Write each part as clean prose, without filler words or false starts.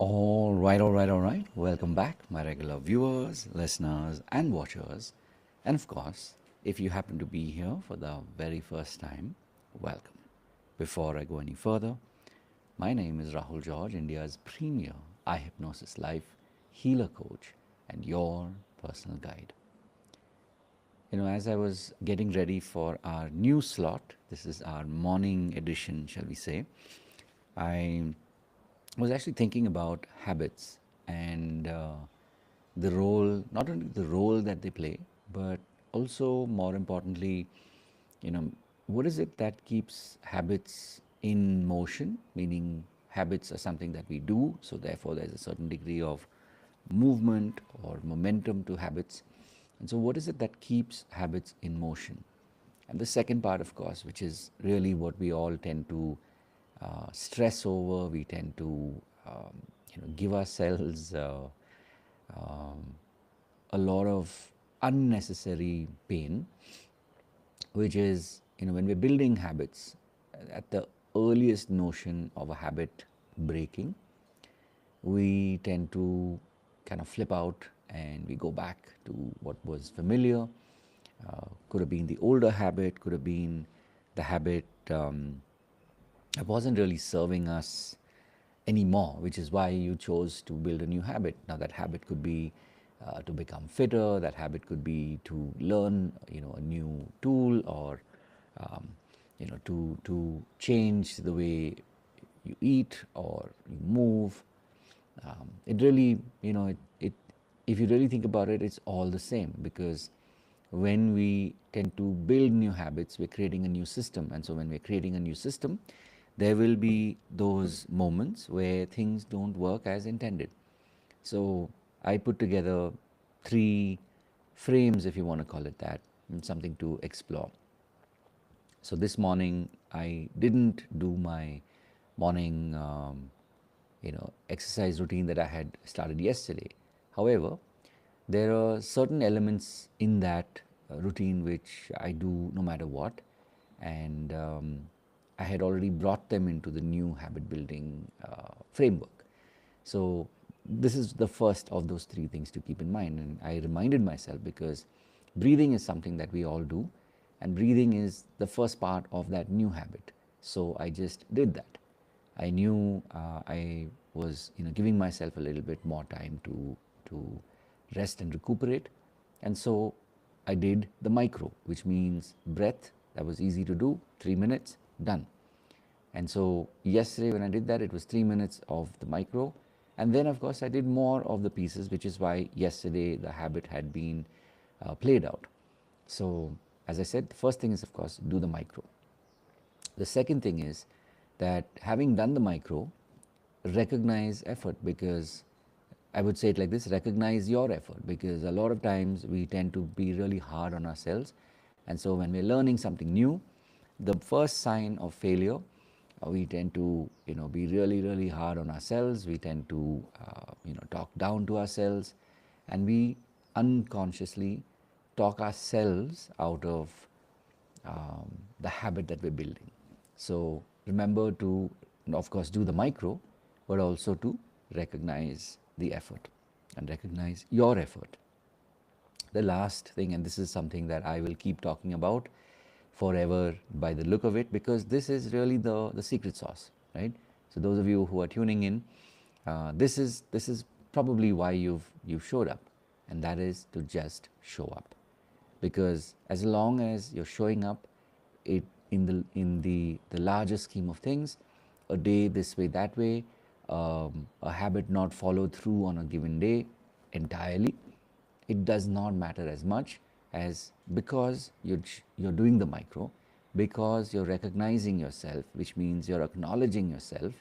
All right. Welcome back, my regular viewers, listeners, and watchers. And of course, if you happen to be here for the very first time, welcome. Before I go any further, my name is Rahul George, India's premier iHypnosis life healer coach and your personal guide. As I was getting ready for our new slot, this is our morning edition, shall we say, I was actually thinking about habits and the role, not only the role that they play, but also more importantly, you know, what is it that keeps habits in motion? Meaning, habits are something that we do, so therefore, there's a certain degree of movement or momentum to habits. And so, what is it that keeps habits in motion? And the second part, of course, which is really what we all tend to stress over, we tend to give ourselves um, a lot of unnecessary pain, which is when we're building habits, at the earliest notion of a habit breaking, we tend to kind of flip out and we go back to what was familiar. Could have been the older habit, could have been the habit that wasn't really serving us anymore, which is why you chose to build a new habit. Now, that habit could be to become fitter, that habit could be to learn a new tool, or to change the way you eat or you move. It really, if you really think about it, it's all the same, because when we tend to build new habits, we're creating a new system. And so when we're creating a new system, there will be those moments where things don't work as intended. So I put together three frames, if you want to call it that, and something to explore. So this morning I didn't do my morning exercise routine that I had started yesterday. However, there are certain elements in that routine which I do no matter what, and I had already brought them into the new habit building framework. So this is the first of those three things to keep in mind, and I reminded myself because breathing is something that we all do, and breathing is the first part of that new habit. So I just did that. I knew I was giving myself a little bit more time to rest and recuperate, and so I did the micro, which means breath. That was easy to do, 3 minutes, done. And so yesterday when I did that, it was 3 minutes of the micro, and then of course I did more of the pieces, which is why yesterday the habit had been played out. So as I said, the first thing is of course do the micro. The second thing is that having done the micro, recognize effort, because I would say it like this: recognize your effort, because a lot of times we tend to be really hard on ourselves. And so when we're learning something new, the first sign of failure, we tend to be really, really hard on ourselves. We tend to talk down to ourselves, and we unconsciously talk ourselves out of the habit that we're building. So remember to, of course, do the micro, but also to recognize the effort and recognize your effort. The last thing, and this is something that I will keep talking about forever by the look of it, because this is really the secret sauce, right? So those of you who are tuning in, this is probably why you've showed up, and that is to just show up. Because as long as you're showing up, it in the larger scheme of things, a day this way, that way, a habit not followed through on a given day entirely, it does not matter as much as because you're doing the micro, because you're recognizing yourself, which means you're acknowledging yourself.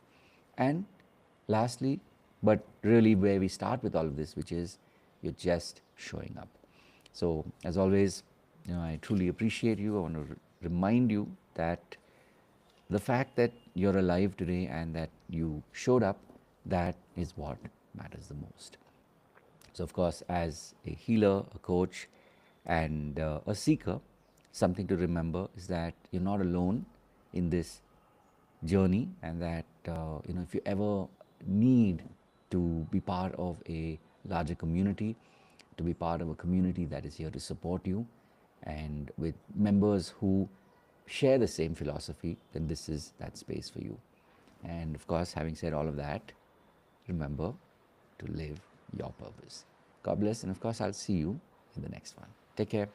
And lastly, but really where we start with all of this, which is you're just showing up. So as always, I truly appreciate you. I want to remind you that the fact that you're alive today and that you showed up, that is what matters the most. So of course, as a healer, a coach, and a seeker, something to remember is that you're not alone in this journey, and that if you ever need to be part of a larger community, to be part of a community that is here to support you, and with members who share the same philosophy, then this is that space for you. And of course, having said all of that, remember to live your purpose. God bless, and of course, I'll see you in the next one. Take care.